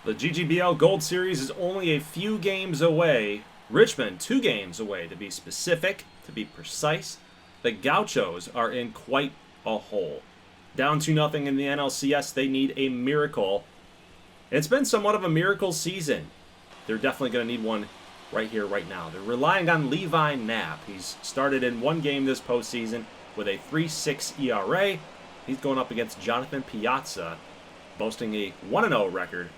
The GGBL Gold Series is only a few games away. Richmond, 2 games away to be specific, to be precise. The Gauchos are in quite a hole. Down 2-0 in the NLCS, they need a miracle. It's been somewhat of a miracle season. They're definitely going to need one right here, right now. They're relying on Levi Knapp. He's started in 1 game this postseason with a 3.6 ERA. He's going up against Jonathan Piazza, boasting a 1-0 record,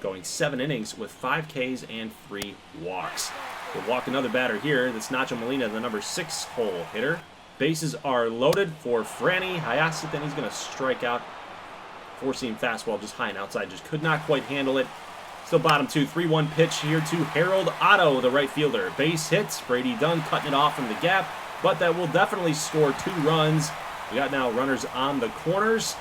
going 7 innings with 5 Ks and 3 walks. We'll walk another batter here. That's Nacho Molina, the number 6 hole hitter. Bases are loaded for Franny Hayasith, and he's going to strike out. 4-seam fastball just high and outside, just could not quite handle it. Still bottom 2, 3-1 pitch here to Harold Otto, the right fielder. Base hits, Brady Dunn cutting it off from the gap, but that will definitely score 2 runs. We got now runners on the corners.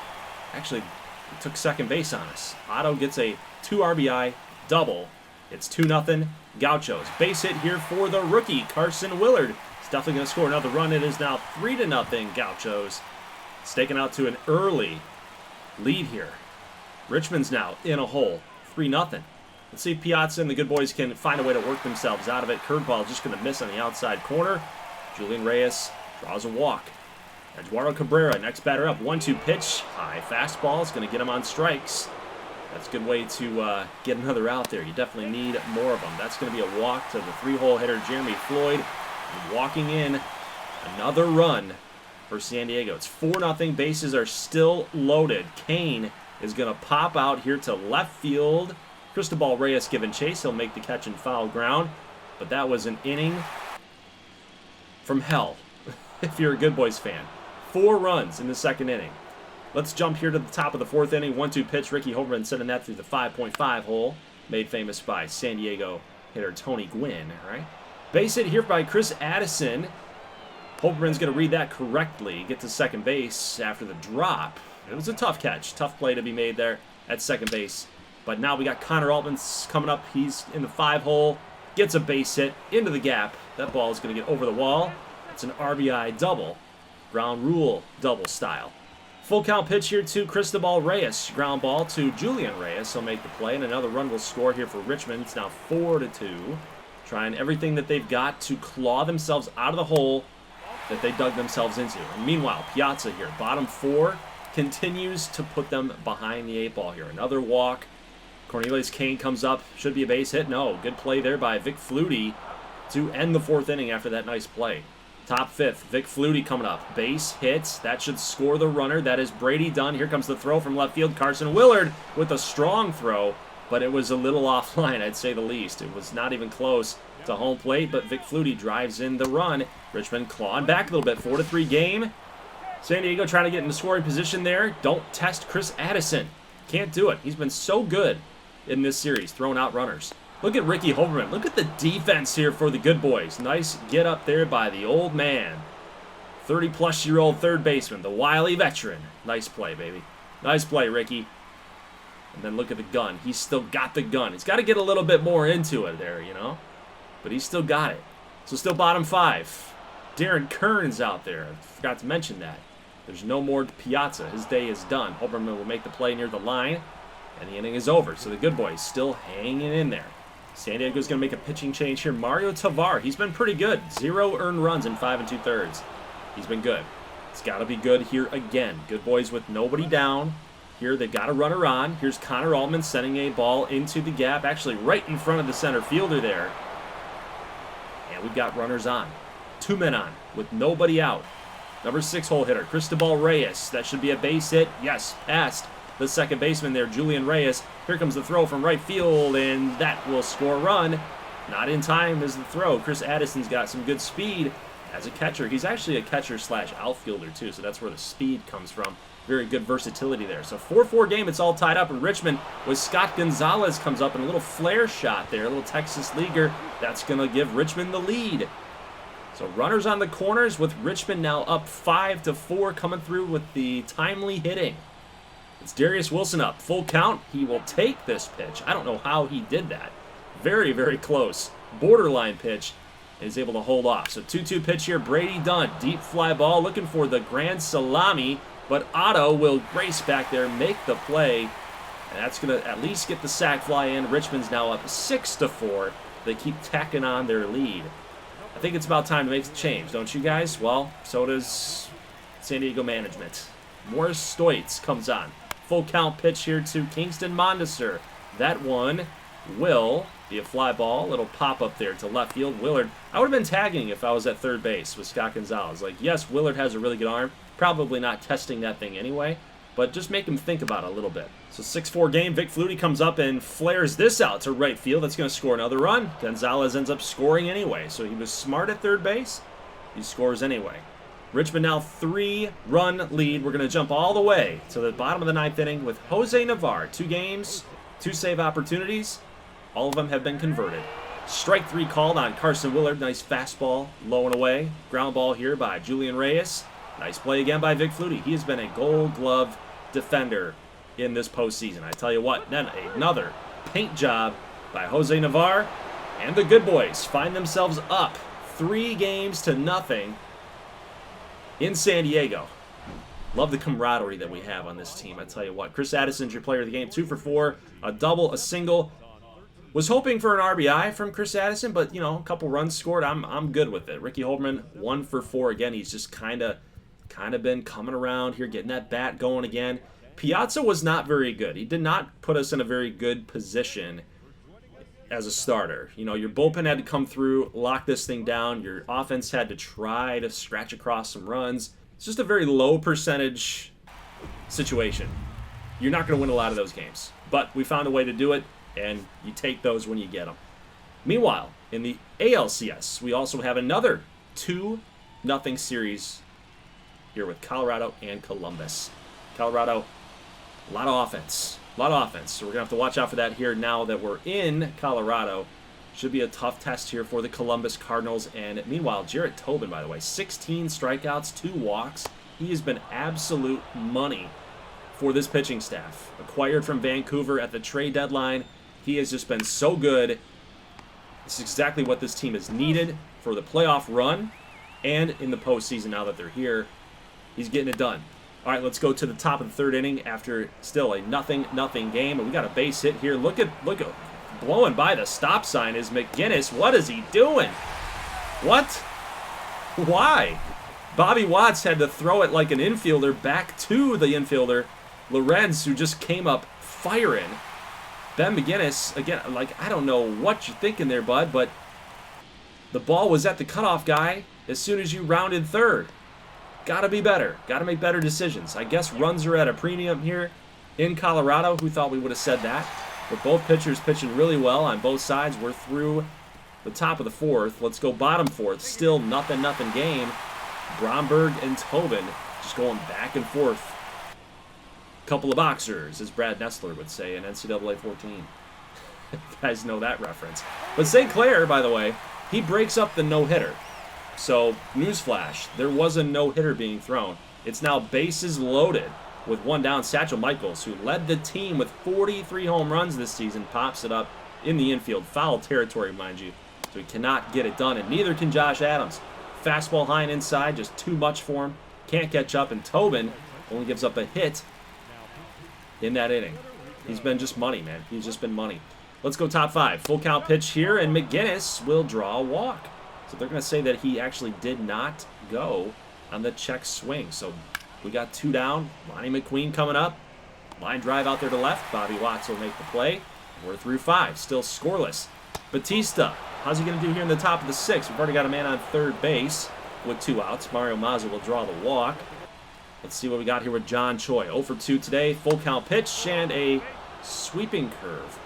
Actually, it took second base on us. Otto gets a 2 RBI double. It's 2-0 Gauchos. Base hit here for the rookie, Carson Willard. He's definitely going to score another run. It is now 3-0 Gauchos. Staking out to an early lead here. Richmond's now in a hole, 3-0. Let's see if Piazza and the good boys can find a way to work themselves out of it. Curveball just going to miss on the outside corner. Julian Reyes draws a walk. Eduardo Cabrera, next batter up. 1-2 pitch. High fastball. It's going to get him on strikes. That's a good way to get another out there. You definitely need more of them. That's going to be a walk to the 3-hole hitter, Jeremy Floyd. And walking in, another run for San Diego. It's 4-0. Bases are still loaded. Kane is going to pop out here to left field. Cristobal Reyes giving chase. He'll make the catch in foul ground. But that was an inning from hell, if you're a Good Boys fan. 4 runs in the second inning. Let's jump here to the top of the 4th inning. 1-2 pitch. Ricky Hoberman sending that through the 5.5 hole. Made famous by San Diego hitter Tony Gwynn. All right. Base hit here by Chris Addison. Hoberman's going to read that correctly. Get to second base after the drop. It was a tough catch. Tough play to be made there at second base. But now we got Connor Altman coming up. He's in the 5 hole. Gets a base hit into the gap. That ball is going to get over the wall. It's an RBI double. Ground rule double style. Full count pitch here to Cristobal Reyes. Ground ball to Julian Reyes. He'll make the play, and another run will score here for Richmond. It's now 4-2. Trying everything that they've got to claw themselves out of the hole that they dug themselves into. And meanwhile, Piazza here, bottom 4, continues to put them behind the 8 ball here. Another walk. Cornelius Kane comes up. Should be a base hit. No. Good play there by Vic Flutie to end the 4th inning after that nice play. Top 5th, Vic Flutie coming up. Base hits. That should score the runner. That is Brady Dunn. Here comes the throw from left field. Carson Willard with a strong throw, but it was a little offline, I'd say the least. It was not even close to home plate, but Vic Flutie drives in the run. Richmond clawing back a little bit. 4-3 game. San Diego trying to get into scoring position there. Don't test Chris Addison. Can't do it. He's been so good in this series, throwing out runners. Look at Ricky Hoberman. Look at the defense here for the Good Boys. Nice get up there by the old man. 30-plus-year-old third baseman, the wily veteran. Nice play, baby. Nice play, Ricky. And then look at the gun. He's still got the gun. He's got to get a little bit more into it there, you know. But he's still got it. So still bottom 5. Darren Kern's out there. I forgot to mention that. There's no more Piazza. His day is done. Hoberman will make the play near the line. And the inning is over. So the Good Boys still hanging in there. San Diego's going to make a pitching change here. Mario Tavar, he's been pretty good. 0 earned runs in 5 2/3. He's been good. It's got to be good here again. Good Boys with nobody down. Here they've got a runner on. Here's Connor Altman sending a ball into the gap, actually right in front of the center fielder there. And we've got runners on. 2 men on with nobody out. Number 6 hole hitter, Cristobal Reyes. That should be a base hit. Yes, past the second baseman there, Julian Reyes. Here comes the throw from right field, and that will score a run. Not in time is the throw. Chris Addison's got some good speed as a catcher. He's actually a catcher/outfielder, too, so that's where the speed comes from. Very good versatility there. So 4-4 game, it's all tied up in Richmond with Scott Gonzalez comes up in a little flare shot there, a little Texas leaguer. That's going to give Richmond the lead. So runners on the corners with Richmond now up 5-4, coming through with the timely hitting. It's Darius Wilson up. Full count. He will take this pitch. I don't know how he did that. Very, very close. Borderline pitch. And he's able to hold off. So 2-2 pitch here. Brady Dunn. Deep fly ball. Looking for the grand salami. But Otto will race back there, make the play. And that's going to at least get the sac fly in. Richmond's now up 6-4. They keep tacking on their lead. I think it's about time to make the change, don't you guys? Well, so does San Diego management. Morris Stoitz comes on. Full count pitch here to Kingston Mondesir. That one will be a fly ball. Little pop up there to left field. Willard, I would have been tagging if I was at third base with Scott Gonzalez. Like, yes, Willard has a really good arm. Probably not testing that thing anyway, but just make him think about it a little bit. So 6-4 game. Vic Flutie comes up and flares this out to right field. That's going to score another run. Gonzalez ends up scoring anyway. So he was smart at third base. He scores anyway. Richmond now 3-run lead. We're going to jump all the way to the bottom of the 9th inning with Jose Navar. 2 games, 2 save opportunities. All of them have been converted. Strike 3 called on Carson Willard. Nice fastball, low and away. Ground ball here by Julian Reyes. Nice play again by Vic Flutie. He has been a Gold Glove defender in this postseason. I tell you what, then another paint job by Jose Navar. And the good boys find themselves up 3-0 in San Diego. Love the camaraderie that we have on this team. I tell you what, Chris Addison's your player of the game. 2 for 4, a double, a single. Was hoping for an RBI from Chris Addison, but, you know, a couple runs scored. I'm good with it. Ricky Holderman, 1 for 4 again. He's just kind of been coming around here, getting that bat going again. Piazza was not very good. He did not put us in a very good position as a starter. You know, your bullpen had to come through, lock this thing down. Your offense had to try to scratch across some runs. It's just a very low percentage situation. You're not going to win a lot of those games. But we found a way to do it, and you take those when you get them. Meanwhile, in the ALCS, we also have another 2-0 series here with Colorado and Columbus. Colorado, a lot of offense. So we're going to have to watch out for that here now that we're in Colorado. Should be a tough test here for the Columbus Cardinals. And meanwhile, Jarrett Tobin, by the way, 16 strikeouts, 2 walks. He has been absolute money for this pitching staff. Acquired from Vancouver at the trade deadline. He has just been so good. This is exactly what this team has needed for the playoff run and in the postseason now that they're here. He's getting it done. All right, let's go to the top of the 3rd inning after still a 0-0 game. And we got a base hit here. Look at blowing by the stop sign is McGinnis. What is he doing? What? Why? Bobby Watts had to throw it like an infielder back to the infielder, Lorenz, who just came up firing. Ben McGinnis, again, like, I don't know what you're thinking there, bud, but the ball was at the cutoff guy as soon as you rounded 3rd. Got to be better. Got to make better decisions. I guess runs are at a premium here in Colorado. Who thought we would have said that? But both pitchers pitching really well on both sides. We're through the top of the 4th. Let's go bottom 4th. Still 0-0 game. Bromberg and Tobin just going back and forth. Couple of boxers, as Brad Nessler would say in NCAA 14. You guys know that reference. But St. Clair, by the way, he breaks up the no-hitter. So, newsflash, there was a no-hitter being thrown. It's now bases loaded with 1 down. Satchel Michaels, who led the team with 43 home runs this season, pops it up in the infield. Foul territory, mind you. So he cannot get it done, and neither can Josh Adams. Fastball high and inside, just too much for him. Can't catch up, and Tobin only gives up a hit in that inning. He's been just money, man. He's just been money. Let's go top 5. Full count pitch here, and McGinnis will draw a walk. So they're going to say that he actually did not go on the check swing. So we got 2 down. Lonnie McQueen coming up. Line drive out there to left. Bobby Watts will make the play. We're through 5. Still scoreless. Batista. How's he going to do here in the top of the 6th? We've already got a man on 3rd base with 2 outs. Mario Mazza will draw the walk. Let's see what we got here with John Choi. 0 for 2 today. Full count pitch and a sweeping curve.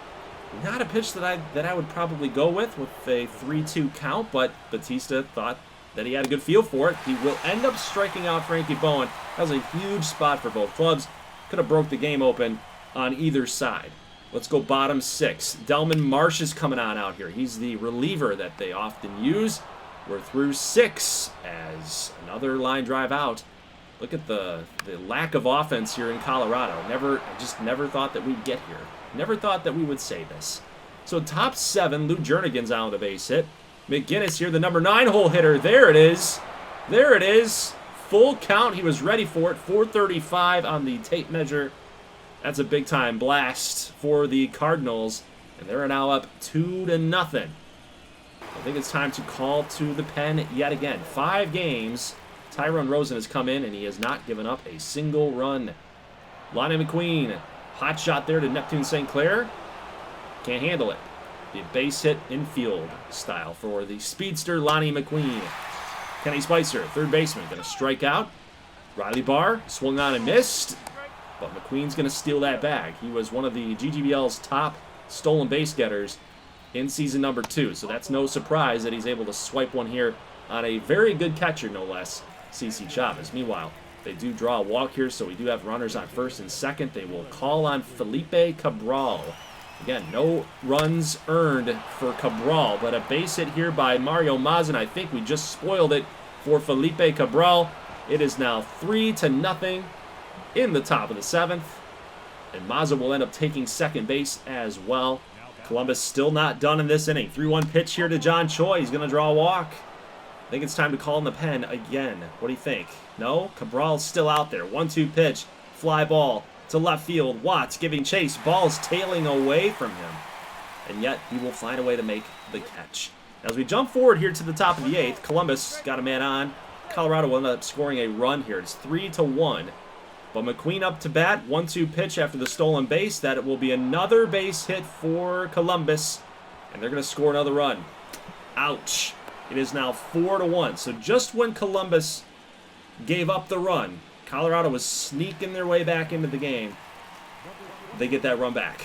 Not a pitch that I would probably go with a 3-2 count, but Batista thought that he had a good feel for it. He will end up striking out Frankie Bowen. That was a huge spot for both clubs. Could have broke the game open on either side. Let's go bottom 6. Delman Marsh is coming on out here. He's the reliever that they often use. We're through 6 as another line drive out. Look at the lack of offense here in Colorado. I just never thought that we'd get here. Never thought that we would say this. So top 7, Lou Jernigan's on the base hit. McGinnis here, the number 9 hole hitter. There it is. There it is. Full count. He was ready for it. 435 on the tape measure That's a big-time blast for the Cardinals, and they're now up 2-0. I think it's time to call to the pen yet again. 5 games, Tyrone Rosen has come in, and he has not given up a single run. Lonnie McQueen, hot shot there to Neptune St. Clair. Can't handle it. The base hit infield style for the speedster Lonnie McQueen. Kenny Spicer, third baseman, going to strike out. Riley Barr swung on and missed, but McQueen's going to steal that bag. He was one of the GGBL's top stolen base getters in season number 2, so that's no surprise that he's able to swipe one here on a very good catcher, no less, CC Chavez. Meanwhile, they do draw a walk here, so we do have runners on first and second. They will call on Felipe Cabral. Again, no runs earned for Cabral, but a base hit here by Mario Mazin. I think we just spoiled it for Felipe Cabral. It is now 3-0 in the top of the 7th, and Mazin will end up taking second base as well. Columbus still not done in this inning. 3-1 pitch here to John Choi. He's going to draw a walk. I think it's time to call in the pen again. What do you think? No? Cabral's still out there. 1-2 pitch. Fly ball to left field. Watts giving chase. Ball's tailing away from him. And yet he will find a way to make the catch. As we jump forward here to the top of the 8th, Columbus got a man on. Colorado will end up scoring a run here. It's 3-1. But McQueen up to bat, 1-2 pitch after the stolen base. That it will be another base hit for Columbus, and they're going to score another run. Ouch. It is now 4-1. So just when Columbus gave up the run, Colorado was sneaking their way back into the game. They get that run back.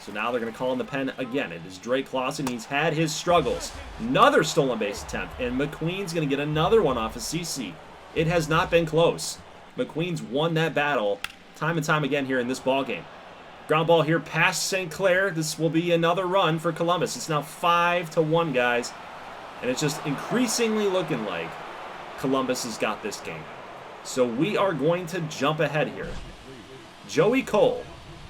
So now they're going to call in the pen again. It is Drake Clausen. He's had his struggles. Another stolen base attempt, and McQueen's going to get another one off of CC. It has not been close. McQueen's won that battle time and time again here in this ballgame. Ground ball here past St. Clair. This will be another run for Columbus. It's now 5-1, guys. And it's just increasingly looking like Columbus has got this game. So we are going to jump ahead here. Joey Cole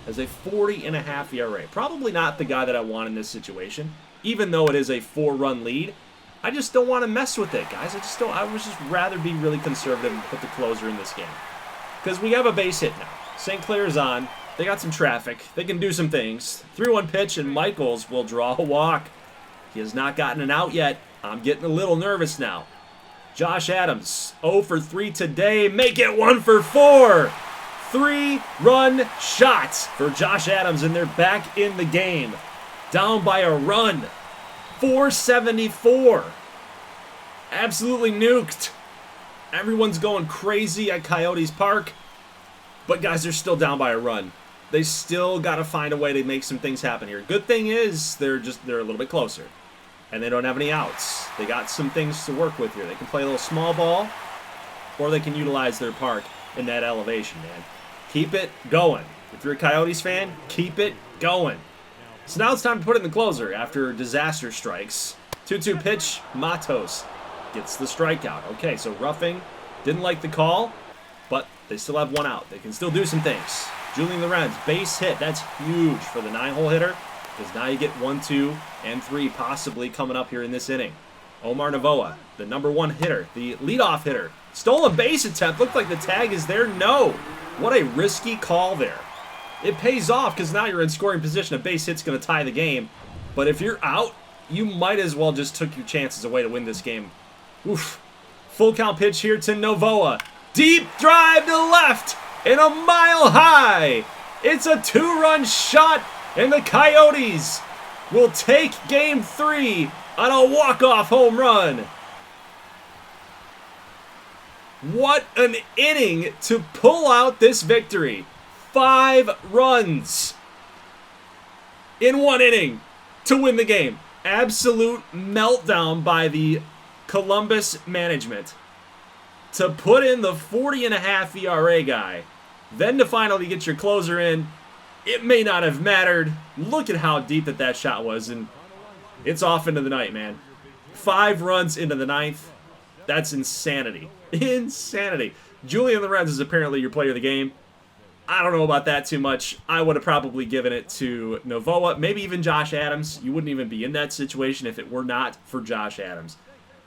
has a 40.5 ERA. Probably not the guy that I want in this situation, even though it is a 4-run lead. I just don't want to mess with it, guys. I would just rather be really conservative and put the closer in this game. Because we have a base hit now. St. Clair's on. They got some traffic. They can do some things. 3-1 pitch, and Michaels will draw a walk. He has not gotten an out yet. I'm getting a little nervous now. Josh Adams, 0 for 3 today. Make it 1 for 4. 3-run shots for Josh Adams, and they're back in the game. Down by a run. 474. Absolutely nuked. Everyone's going crazy at Coyotes Park. But guys, they're still down by a run. They still got to find a way to make some things happen here. Good thing is they're a little bit closer. And they don't have any outs. They got some things to work with here. They can play a little small ball, or they can utilize their park in that elevation, man. Keep it going. If you're a Coyotes fan, keep it going. So now it's time to put it in the closer after disaster strikes. 2-2 pitch, Matos gets the strikeout. Okay, so roughing, didn't like the call, but they still have one out. They can still do some things. Julian Lorenz, base hit. That's huge for the 9-hole hitter, because now you get 1, 2, and 3 possibly coming up here in this inning. Omar Navoa, the number 1 hitter, the leadoff hitter. Stolen base attempt. Looked like the tag is there. No. What a risky call there. It pays off because now you're in scoring position. A base hit's going to tie the game. But if you're out, you might as well just took your chances away to win this game. Oof. Full count pitch here to Novoa. Deep drive to left and a mile high. It's a 2-run shot, and the Coyotes will take Game 3 on a walk-off home run. What an inning to pull out this victory. 5 runs in 1 inning to win the game. Absolute meltdown by the Columbus management to put in the 40.5 ERA guy, then to finally get your closer in. It may not have mattered. Look at how deep that shot was, and it's off into the night, man. 5 runs into the 9th. That's insanity. Insanity. Julian Lorenz is apparently your player of the game. I don't know about that too much. I would have probably given it to Novoa, maybe even Josh Adams. You wouldn't even be in that situation if it were not for Josh Adams.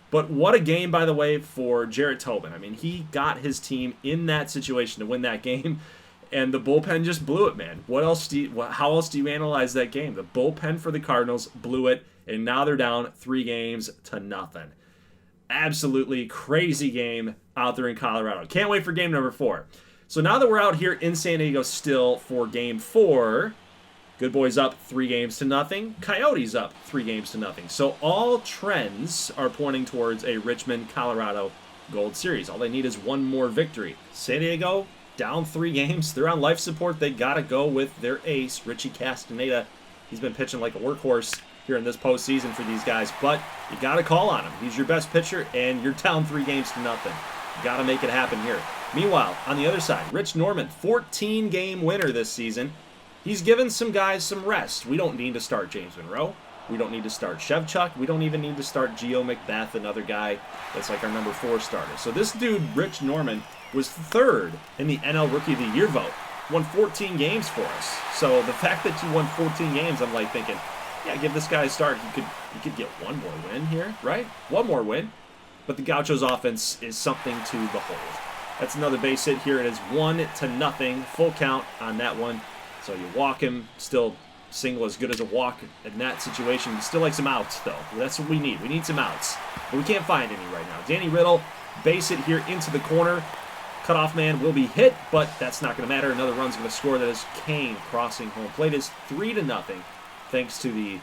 But what a game, by the way, for Jarrett Tobin. I mean, he got his team in that situation to win that game. And the bullpen just blew it, man. How else do you analyze that game? The bullpen for the Cardinals blew it, and now they're down 3-0. Absolutely crazy game out there in Colorado. Can't wait for game number 4. So now that we're out here in San Diego still for game 4, Good Boys up 3-0. Coyotes up 3-0. So all trends are pointing towards a Richmond, Colorado Gold Series. All they need is one more victory. San Diego down 3 games. They're on life support. They got to go with their ace, Richie Castaneda. He's been pitching like a workhorse here in this postseason for these guys, but you got to call on him. He's your best pitcher, and you're down 3-0. You got to make it happen here. Meanwhile, on the other side, Rich Norman, 14-game winner this season. He's given some guys some rest. We don't need to start James Monroe. We don't need to start Shevchuk. We don't even need to start Gio Macbeth, another guy that's like our number 4 starter. So this dude, Rich Norman, was 3rd in the NL Rookie of the Year vote. Won 14 games for us. So the fact that you won 14 games, I'm like thinking, yeah, give this guy a start. He could get one more win here, right? One more win. But the Gauchos offense is something to behold. That's another base hit here. It is 1-0. Full count on that one. So you walk him, still single as good as a walk in that situation. We still like some outs, though. That's what we need. We need some outs. But we can't find any right now. Danny Riddle, base hit here into the corner. Cutoff man will be hit, but that's not going to matter. Another run's going to score. That is Kane crossing home plate. It's 3-0, thanks to the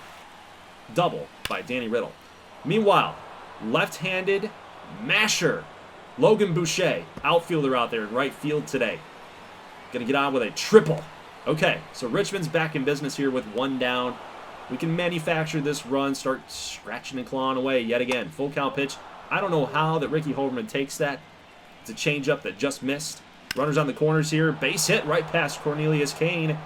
double by Danny Riddle. Meanwhile, left-handed masher Logan Boucher, outfielder out there in right field today. Going to get on with a triple. Okay, so Richmond's back in business here with 1 down. We can manufacture this run, start scratching and clawing away yet again. Full count pitch. I don't know how that Ricky Hoberman takes that. It's a changeup that just missed. Runners on the corners here. Base hit right past Cornelius Kane.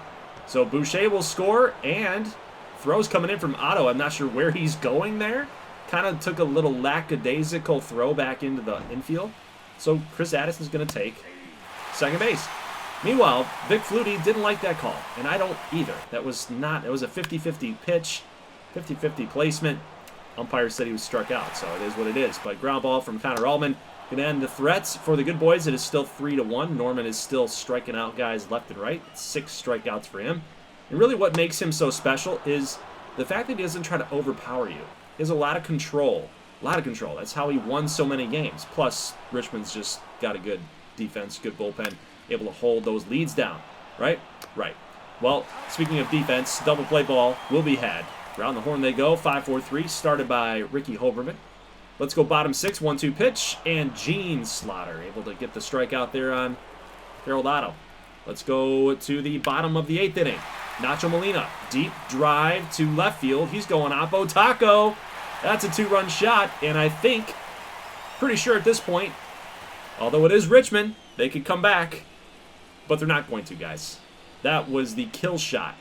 So Boucher will score, and throws coming in from Otto. I'm not sure where he's going there. Kind of took a little lackadaisical throw back into the infield. So Chris Addison's going to take second base. Meanwhile, Vic Flutie didn't like that call, and I don't either. It was a 50-50 pitch, 50-50 placement. Umpire said he was struck out, so it is what it is. But ground ball from Connor Allman. Going to end the threats for the Good Boys. It is still 3-1. Norman is still striking out guys left and right. 6 strikeouts for him. And really what makes him so special is the fact that he doesn't try to overpower you. He has a lot of control. That's how he won so many games. Plus, Richmond's just got a good defense, good bullpen, able to hold those leads down. Right? Right. Well, speaking of defense, double play ball will be had. Around the horn they go. 5-4-3, started by Ricky Hoberman. Let's go bottom 6, 1-2 pitch, and Gene Slaughter able to get the strikeout there on Harold Otto. Let's go to the bottom of the 8th inning. Nacho Molina, deep drive to left field. He's going Oppo Taco. That's a 2-run shot, and I think, pretty sure at this point, although it is Richmond, they could come back, but they're not going to, guys. That was the kill shot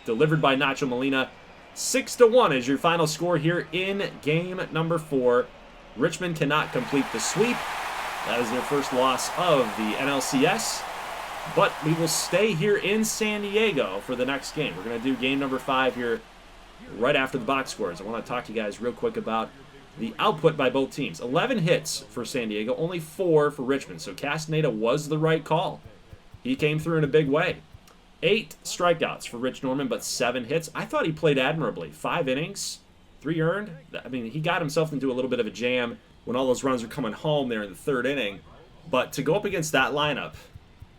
delivered by Nacho Molina. 6-1 is your final score here in game number 4. Richmond cannot complete the sweep. That is their first loss of the NLCS. But we will stay here in San Diego for the next game. We're going to do game number 5 here right after the box scores. I want to talk to you guys real quick about the output by both teams. 11 hits for San Diego, only 4 for Richmond. So Castaneda was the right call. He came through in a big way. 8 strikeouts for Rich Norman, but 7 hits. I thought he played admirably. 5 innings, 3 earned. I mean, he got himself into a little bit of a jam when all those runs were coming home there in the 3rd inning. But to go up against that lineup,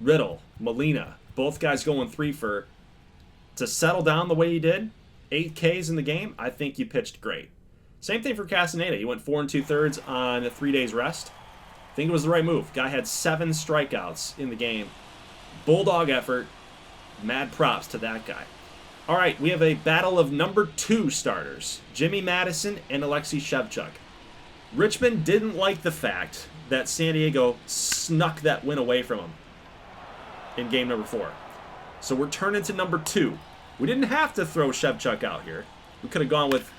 Riddle, Molina, both guys going 3 for, to settle down the way he did, 8 Ks in the game, I think you pitched great. Same thing for Castaneda. He went 4 2/3 on 3 days rest. I think it was the right move. Guy had 7 strikeouts in the game. Bulldog effort. Mad props to that guy. All right, we have a battle of number 2 starters, Jimmy Madison and Alexei Shevchuk. Richmond didn't like the fact that San Diego snuck that win away from them in game number 4. So we're turning to number 2. We didn't have to throw Shevchuk out here. We could have gone with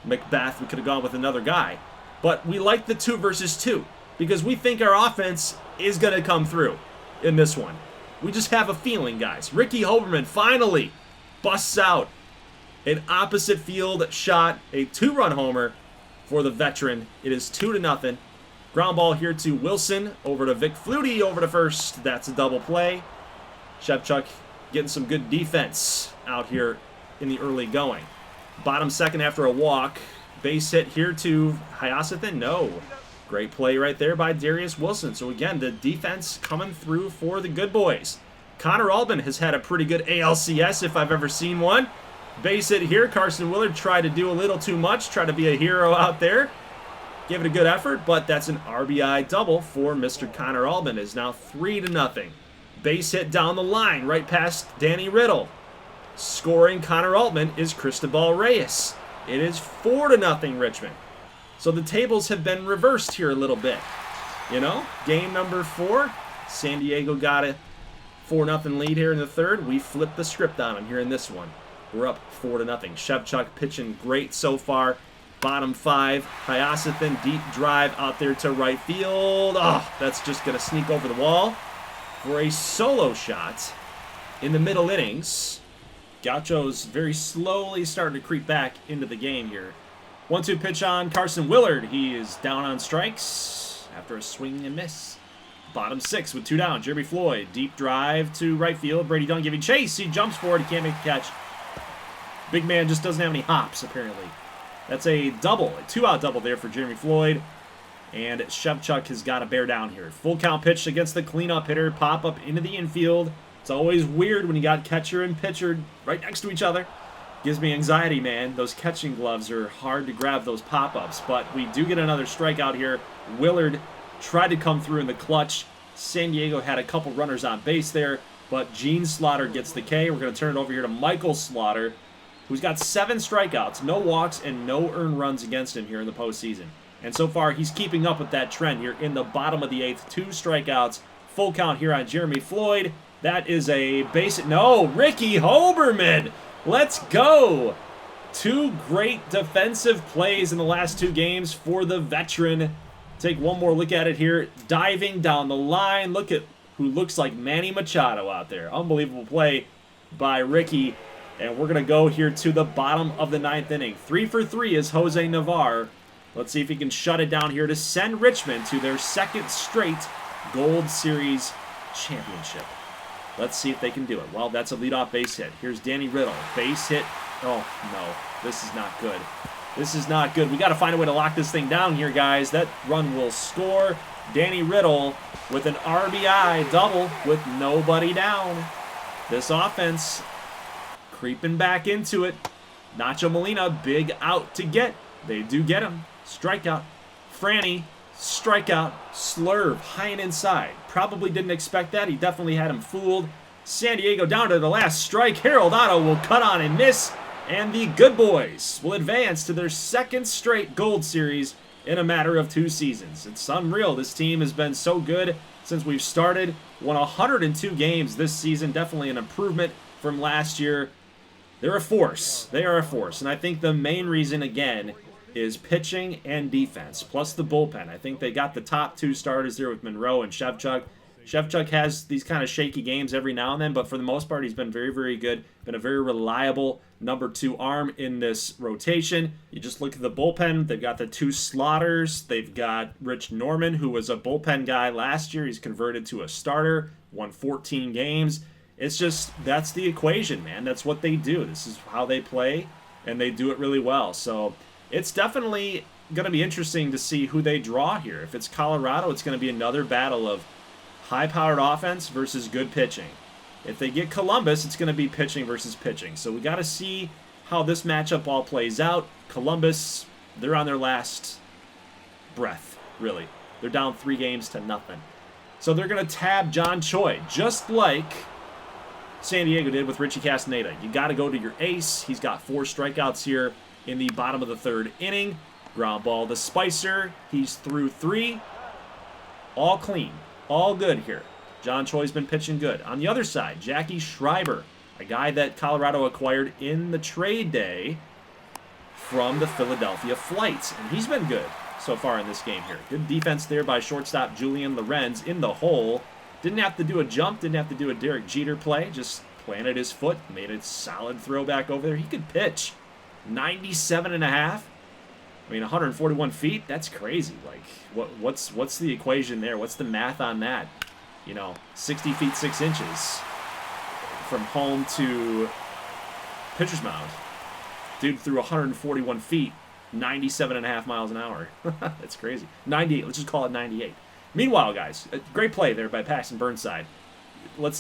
Macbeth. We could have gone with another guy. But we like the 2 versus 2 because we think our offense is going to come through in this one. We just have a feeling, guys. Ricky Hoberman finally busts out an opposite field shot, a 2-run homer for the veteran. It is 2-0. Ground ball here to Wilson, over to Vic Flutie, over to first. That's a double play. Shevchuk getting some good defense out here in the early going. Bottom second after a walk. Base hit here to Hyacinthe. No. Great play right there by Darius Wilson. So again, the defense coming through for the good boys. Connor Albin has had a pretty good ALCS if I've ever seen one. Base hit here. Carson Willard tried to do a little too much. Tried to be a hero out there. Gave it a good effort, but that's an RBI double for Mr. Connor Albin. It's now 3-0. Base hit down the line, right past Danny Riddle. Scoring Connor Altman is Cristobal Reyes. It is 4-0 Richmond. So the tables have been reversed here a little bit. You know, game number 4, San Diego got a 4-0 lead here in the third. We flipped the script on them here in this one. We're up 4-0. Shevchuk pitching great so far. Bottom 5, Hyacinthe, deep drive out there to right field. Oh, that's just going to sneak over the wall for a solo shot in the middle innings. Gaucho's very slowly starting to creep back into the game here. 1-2 pitch on Carson Willard. He is down on strikes after a swing and miss. Bottom 6 with 2 down. Jeremy Floyd, deep drive to right field. Brady Dunn giving chase. He jumps forward. He can't make the catch. Big man just doesn't have any hops, apparently. That's a double, a 2-out double there for Jeremy Floyd. And Shevchuk has got to bear down here. Full count pitch against the cleanup hitter. Pop up into the infield. It's always weird when you got catcher and pitcher right next to each other. Gives me anxiety, man. Those catching gloves are hard to grab, those pop-ups. But we do get another strikeout here. Willard tried to come through in the clutch. San Diego had a couple runners on base there. But Gene Slaughter gets the K. We're going to turn it over here to Michael Slaughter, who's got 7 strikeouts, no walks, and no earned runs against him here in the postseason. And so far, he's keeping up with that trend here in the bottom of the 8th. 2 strikeouts, full count here on Jeremy Floyd. That is a base... No, Ricky Hoberman! Let's go! 2 great defensive plays in the last 2 games for the veteran. Take one more look at it here. Diving down the line. Look at who looks like Manny Machado out there. Unbelievable play by Ricky. And we're going to go here to the bottom of the 9th inning. 3 for 3 is Jose Navarre. Let's see if he can shut it down here to send Richmond to their 2nd straight Gold Series championship. Let's see if they can do it. Well, that's a leadoff base hit. Here's Danny Riddle. Base hit. Oh, no. This is not good. This is not good. We got to find a way to lock this thing down here, guys. That run will score. Danny Riddle with an RBI double with nobody down. This offense creeping back into it. Nacho Molina, big out to get. They do get him. Strikeout. Franny, strikeout. Slurve, high and inside. Probably didn't expect that. He definitely had him fooled. San Diego down to the last strike. Harold Otto will cut on and miss. And the good boys will advance to their 2nd straight Gold Series in a matter of 2 seasons. It's unreal. This team has been so good since we've started. Won 102 games this season. Definitely an improvement from last year. They're a force. They are a force. And I think the main reason, again, is pitching and defense, plus the bullpen. I think they got the top 2 starters there with Monroe and Shevchuk. Shevchuk has these kind of shaky games every now and then, but for the most part, he's been very, very good. Been a very reliable number 2 arm in this rotation. You just look at the bullpen. They've got the 2 Slaughters. They've got Rich Norman, who was a bullpen guy last year. He's converted to a starter, won 14 games. It's just, that's the equation, man. That's what they do. This is how they play, and they do it really well. So it's definitely going to be interesting to see who they draw here. If it's Colorado, it's going to be another battle of high-powered offense versus good pitching. If they get Columbus, it's going to be pitching versus pitching. So we got to see how this matchup all plays out. Columbus, they're on their last breath, really. They're down 3-0. So they're going to tab John Choi, just like San Diego did with Richie Castaneda. You got to go to your ace. He's got 4 strikeouts here in the bottom of the 3rd inning. Ground ball to Spicer. He's through 3. All clean. All good here. John Choi's been pitching good. On the other side, Jackie Schreiber, a guy that Colorado acquired in the trade day from the Philadelphia Flights. And he's been good so far in this game here. Good defense there by shortstop Julian Lorenz in the hole. Didn't have to do a jump, didn't have to do a Derek Jeter play, just planted his foot, made a solid throw back over there. He could pitch 97.5. I mean, 141 feet, that's crazy. Like, what's the equation there? What's the math on that? You know, 60 feet, 6 inches. from home to pitcher's mound. Dude threw 141 feet, 97.5 miles an hour. That's crazy. 98. Let's just call it 98. Meanwhile, guys, great play there by Paxton Burnside.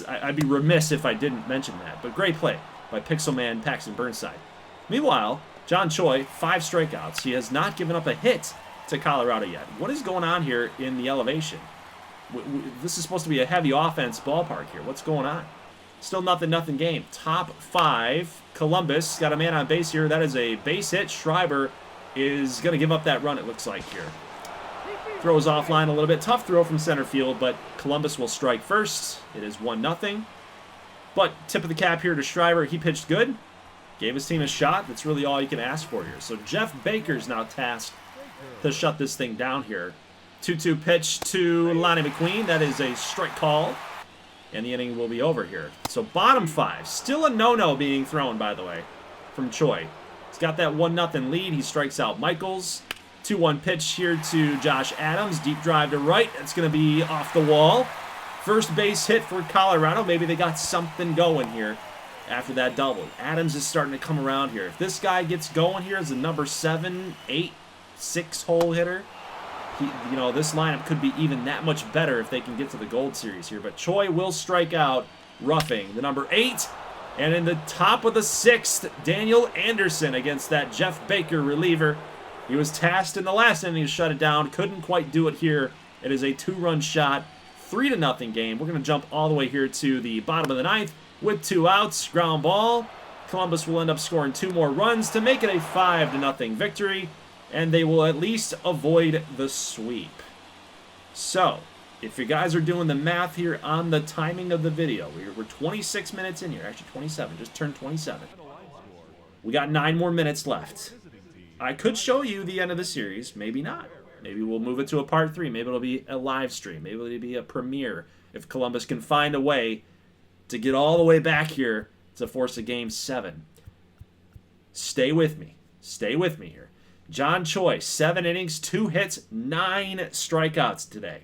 I'd be remiss if I didn't mention that, but great play by Pixelman Paxton Burnside. Meanwhile, John Choi, 5 strikeouts. He has not given up a hit to Colorado yet. What is going on here in the elevation? This is supposed to be a heavy offense ballpark here. What's going on? Still nothing game. Top 5. Columbus got a man on base here. That is a base hit. Schreiber is going to give up that run, it looks like here. Throws offline a little bit. Tough throw from center field, but Columbus will strike first. It is 1-0. But tip of the cap here to Schreiber. He pitched good. Gave his team a shot. That's really all you can ask for here. So Jeff Baker's now tasked to shut this thing down here. 2-2 pitch to Lonnie McQueen. That is a strike call. And the inning will be over here. So bottom 5. Still a no-no being thrown, by the way, from Choi. He's got that 1-0 lead. He strikes out Michaels. 2-1 pitch here to Josh Adams. Deep drive to right. That's going to be off the wall. First base hit for Colorado. Maybe they got something going here after that double. Adams is starting to come around here. If this guy gets going here as a number 7, 8, 6 hole hitter, this lineup could be even that much better if they can get to the Gold Series here. But Choi will strike out, roughing the number 8. And in the top of the 6th, Daniel Anderson against that Jeff Baker reliever. He was tasked in the last inning to shut it down. Couldn't quite do it here. It is a 2-run shot. 3-0 game. We're going to jump all the way here to the bottom of the 9th with 2 outs. Ground ball. Columbus will end up scoring 2 more runs to make it a 5-0 victory. And they will at least avoid the sweep. So, if you guys are doing the math here on the timing of the video, we're 26 minutes in here. Actually, 27. Just turned 27. We got 9 more minutes left. I could show you the end of the series. Maybe not. Maybe we'll move it to a part 3. Maybe it'll be a live stream. Maybe it'll be a premiere if Columbus can find a way to get all the way back here to force a Game 7. Stay with me. Stay with me here. John Choi, 7 innings, 2 hits, 9 strikeouts today.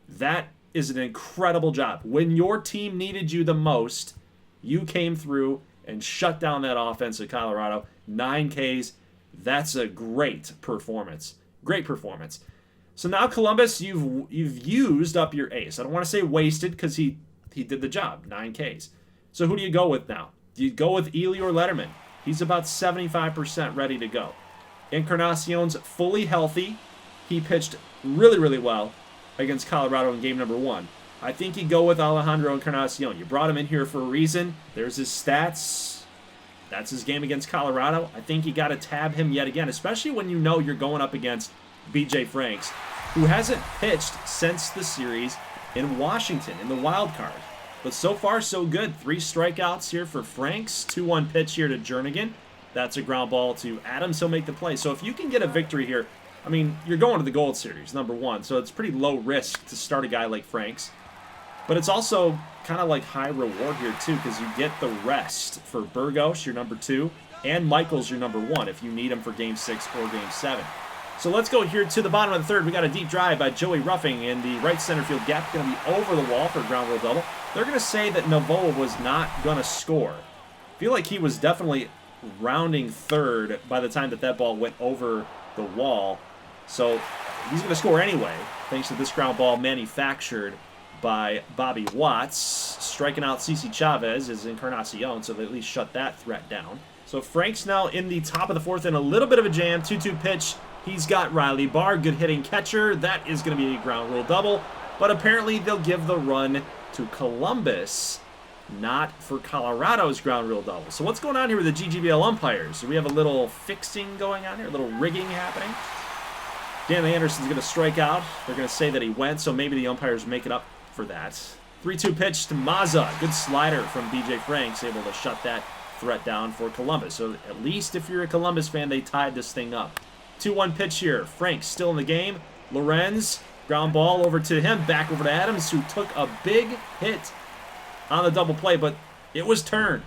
That is an incredible job. When your team needed you the most, you came through and shut down that offense at Colorado. 9 Ks. That's a great performance. Great performance. So now Columbus, you've used up your ace. I don't want to say wasted because he did the job. 9 Ks. So who do you go with now? Do you go with Ely or Lederman? He's about 75% ready to go. Encarnacion's fully healthy. He pitched really, really well against Colorado in game number 1. I think you go with Alejandro Encarnacion. You brought him in here for a reason. There's his stats. That's his game against Colorado. I think you got to tab him yet again, especially when you know you're going up against BJ Franks, who hasn't pitched since the series in Washington in the wild card. But so far, so good. 3 strikeouts here for Franks. 2-1 pitch here to Jernigan. That's a ground ball to Adams. He'll make the play. So if you can get a victory here, I mean, you're going to the Gold Series, number 1. So it's pretty low risk to start a guy like Franks. But it's also kind of like high reward here, too, because you get the rest for Burgos, your number 2, and Michaels, your number 1, if you need him for Game 6 or Game 7. So let's go here to the bottom of the 3rd. We got a deep drive by Joey Ruffing in the right center field gap. Going to be over the wall for a ground rule double. They're going to say that Novoa was not going to score. I feel like he was definitely rounding 3rd by the time that ball went over the wall. So he's going to score anyway, thanks to this ground ball manufactured by Bobby Watts. Striking out CeCe Chavez is Encarnacion, so they at least shut that threat down. So Frank's now in the top of the 4th in a little bit of a jam. 2-2 pitch. He's got Riley Barr, good hitting catcher. That is going to be a ground rule double. But apparently they'll give the run to Columbus, not for Colorado's ground rule double. So what's going on here with the GGBL umpires? Do we have a little fixing going on here, a little rigging happening? Dan Anderson's going to strike out. They're going to say that he went, so maybe the umpires make it up for that. 3-2 pitch to Mazza. Good slider from BJ Franks, able to shut that threat down for Columbus. So at least if you're a Columbus fan, they tied this thing up. 2-1 pitch here. Franks still in the game. Lorenz, ground ball over to him. Back over to Adams, who took a big hit on the double play, but it was turned.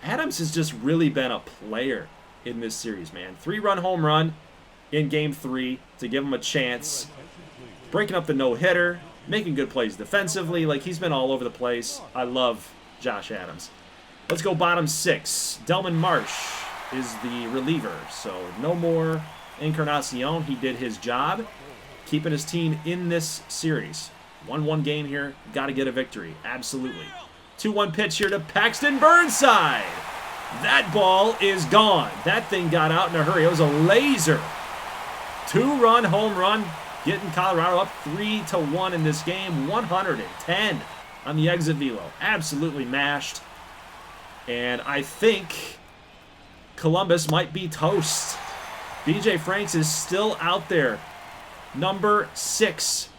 Adams has just really been a player in this series, man. 3-run home run in Game 3 to give him a chance. Breaking up the no-hitter, making good plays defensively. Like, he's been all over the place. I love Josh Adams. Let's go bottom 6. Delman Marsh is the reliever, so no more Encarnacion. He did his job, keeping his team in this series. 1-1 game here. Got to get a victory. Absolutely. 2-1 pitch here to Paxton Burnside. That ball is gone. That thing got out in a hurry. It was a laser. 2-run home run, getting Colorado up 3-1 in this game. 110 on the exit velo. Absolutely mashed. And I think Columbus might be toast. BJ Franks is still out there. Number 6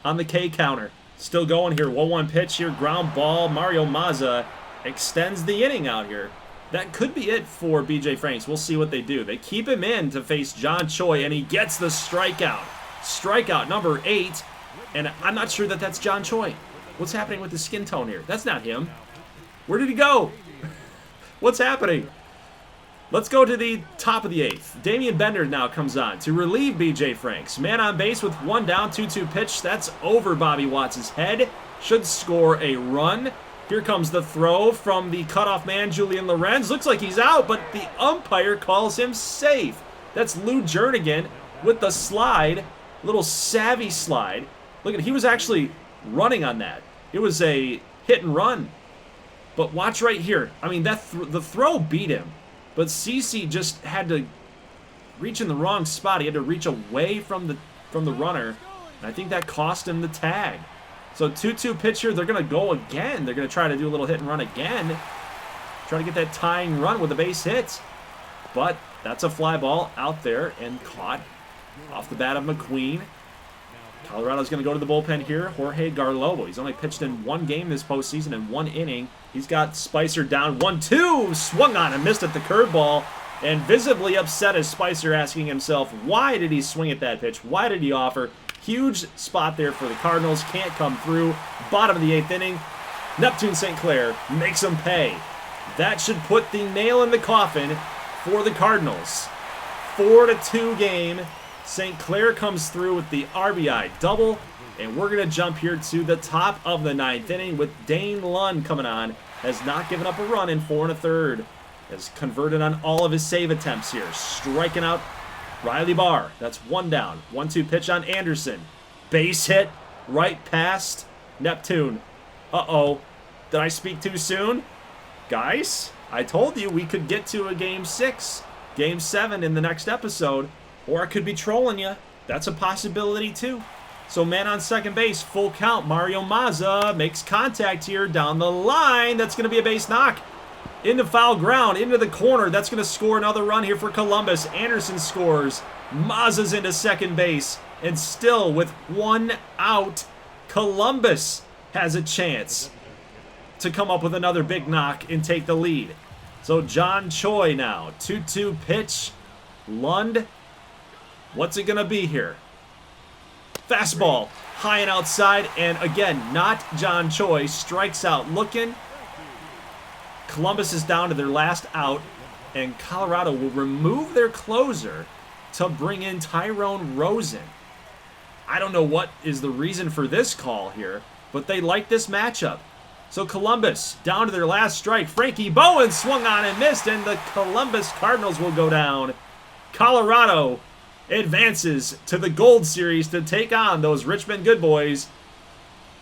on the K counter. Still going here. 1-1 pitch here. Ground ball. Mario Mazza extends the inning out here. That could be it for BJ Franks. We'll see what they do. They keep him in to face John Choi, and he gets the strikeout. Strikeout number 8. And I'm not sure that that's John Choi. What's happening with the skin tone here? That's not him. Where did he go? What's happening? Let's go to the top of the 8th. Damian Bender now comes on to relieve BJ Franks. Man on base with 1 down, 2-2 pitch. That's over Bobby Watts' head. Should score a run. Here comes the throw from the cutoff man, Julian Lorenz. Looks like he's out, but the umpire calls him safe. That's Lou Jernigan with the slide. Little savvy slide. Look at, he was actually running on that. It was a hit and run. But watch right here. I mean, the throw beat him. But CeCe just had to reach in the wrong spot. He had to reach away from the runner. And I think that cost him the tag. So 2-2 pitch here. They're going to go again. They're going to try to do a little hit and run again. Try to get that tying run with a base hit. But that's a fly ball out there and caught off the bat of McQueen. Colorado's going to go to the bullpen here. Jorge Garlobo. He's only pitched in 1 game this postseason and 1 inning. He's got Spicer down 1-2. Swung on and missed at the curveball. And visibly upset as Spicer asking himself, why did he swing at that pitch? Why did he offer? Huge spot there for the Cardinals. Can't come through. Bottom of the 8th inning. Neptune St. Clair makes them pay. That should put the nail in the coffin for the Cardinals. 4-2 game. St. Clair comes through with the RBI double. And we're going to jump here to the top of the 9th inning with Dane Lund coming on. Has not given up a run in 4 1/3. Has converted on all of his save attempts here. Striking out Riley Barr. That's 1 down. 1-2 pitch on Anderson. Base hit right past Neptune. Uh-oh. Did I speak too soon? Guys, I told you we could get to a Game 6, Game 7 in the next episode. Or I could be trolling you. That's a possibility too. So man on second base, full count. Mario Mazza makes contact here down the line. That's going to be a base knock. Into foul ground, into the corner. That's going to score another run here for Columbus. Anderson scores. Mazza's into second base. And still with 1 out, Columbus has a chance to come up with another big knock and take the lead. So John Choi now. 2-2 pitch. Lund. What's it going to be here? Fastball. High and outside. And again, not John Choi. Strikes out looking. Columbus is down to their last out, and Colorado will remove their closer to bring in Tyrone Rosen. I don't know what is the reason for this call here, but they like this matchup. So Columbus down to their last strike. Frankie Bowen swung on and missed, and the Columbus Cardinals will go down. Colorado advances to the Gold Series to take on those Richmond Good Boys.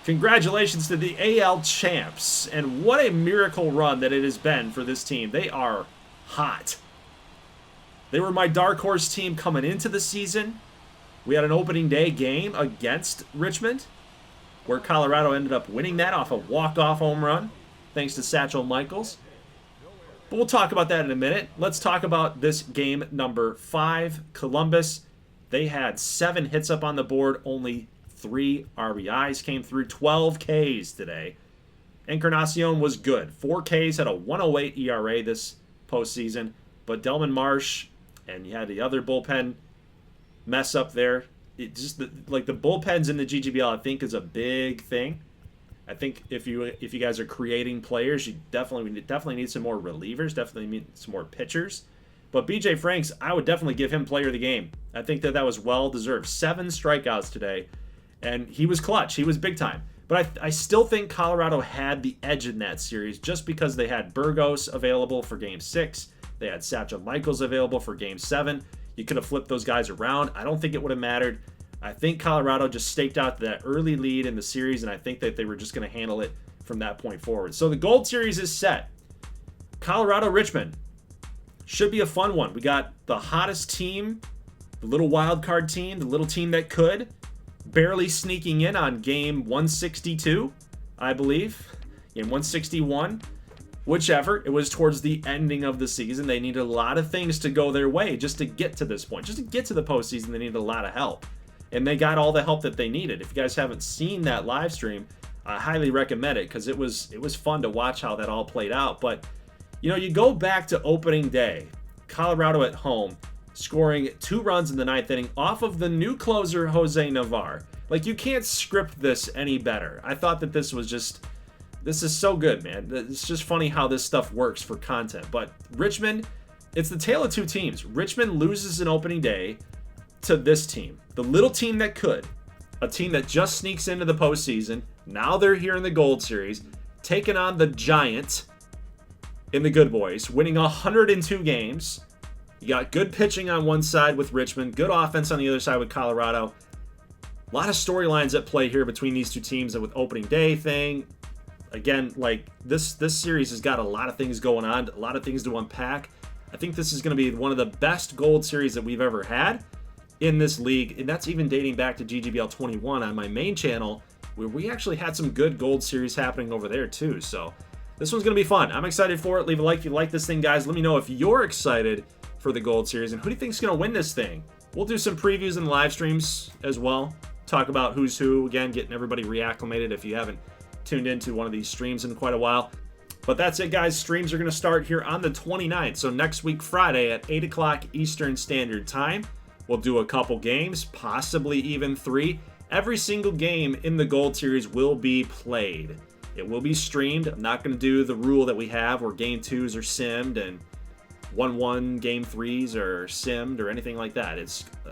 Congratulations to the AL champs, and what a miracle run that it has been for this team. They are hot. They were my dark horse team coming into the season. We had an opening day game against Richmond, where Colorado ended up winning that off a walk-off home run, thanks to Satchel Michaels. But we'll talk about that in a minute. Let's talk about this game number 5. Columbus, they had 7 hits up on the board, only 3 RBIs came through, 12 Ks today. Encarnacion was good. 4 Ks, had a 1.08 ERA this postseason. But Delman Marsh, and you had the other bullpen mess up there. It just like the bullpens in the GGBL, I think, is a big thing. I think if you guys are creating players, you definitely need some more relievers, definitely need some more pitchers. But BJ Franks, I would definitely give him player of the game. I think that was well deserved. 7 strikeouts today. And he was clutch. He was big time. But I still think Colorado had the edge in that series just because they had Burgos available for Game 6. They had Satchel Michaels available for Game 7. You could have flipped those guys around. I don't think it would have mattered. I think Colorado just staked out that early lead in the series, and I think that they were just going to handle it from that point forward. So the Gold Series is set. Colorado-Richmond. Should be a fun one. We got the hottest team, the little wild card team, the little team that could, barely sneaking in on game 162, I believe. Game 161. Whichever. It was towards the ending of the season. They needed a lot of things to go their way just to get to this point. Just to get to the postseason, they needed a lot of help. And they got all the help that they needed. If you guys haven't seen that live stream, I highly recommend it because it was fun to watch how that all played out. But, you go back to opening day. Colorado at home, scoring 2 runs in the 9th inning off of the new closer, Jose Navarre. Like, you can't script this any better. I thought that this is so good, man. It's just funny how this stuff works for content. But Richmond, it's the tale of two teams. Richmond loses an opening day to this team. The little team that could. A team that just sneaks into the postseason. Now they're here in the Gold Series. Taking on the Giant in the Good Boys. Winning 102 games. You got good pitching on one side with Richmond. Good offense on the other side with Colorado. A lot of storylines at play here between these two teams with opening day thing. Again, like this series has got a lot of things going on, a lot of things to unpack. I think this is going to be one of the best Gold Series that we've ever had in this league, and that's even dating back to GGBL 21 on my main channel, where we actually had some good Gold Series happening over there too. So this one's going to be fun. I'm excited for it. Leave a like if you like this thing, guys. Let me know if you're excited for the Gold Series and who do you think is going to win this thing. We'll do some previews and live streams as well. Talk about who's who. Again, getting everybody reacclimated if you haven't tuned into one of these streams in quite a while. But that's it, guys. Streams are going to start here on the 29th. So next week, Friday at 8 o'clock Eastern Standard Time. We'll do a couple games, possibly even 3. Every single game in the Gold Series will be played. It will be streamed. I'm not going to do the rule that we have where Game 2s are simmed and 1-1 Game 3s are simmed or anything like that.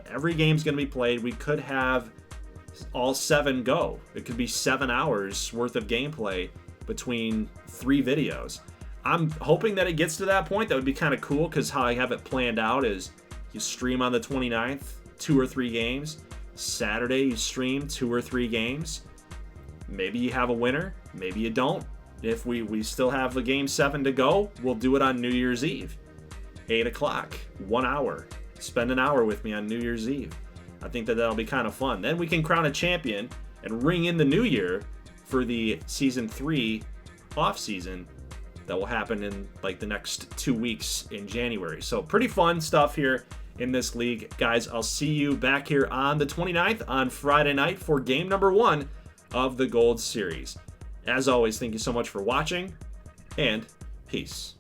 Every game's going to be played. We could have all 7 go. It could be 7 hours worth of gameplay between 3 videos. I'm hoping that it gets to that point. That would be kind of cool because how I have it planned out is you stream on the 29th, 2 or 3 games. Saturday, you stream 2 or 3 games. Maybe you have a winner. Maybe you don't. If we still have the Game 7 to go, we'll do it on New Year's Eve. 8 o'clock, 1 hour. Spend an hour with me on New Year's Eve. I think that'll be kind of fun. Then we can crown a champion and ring in the new year for the Season 3 off-season that will happen in like the next 2 weeks in January. So pretty fun stuff here in this league. Guys, I'll see you back here on the 29th on Friday night for game number 1 of the Gold Series. As always, thank you so much for watching, and peace.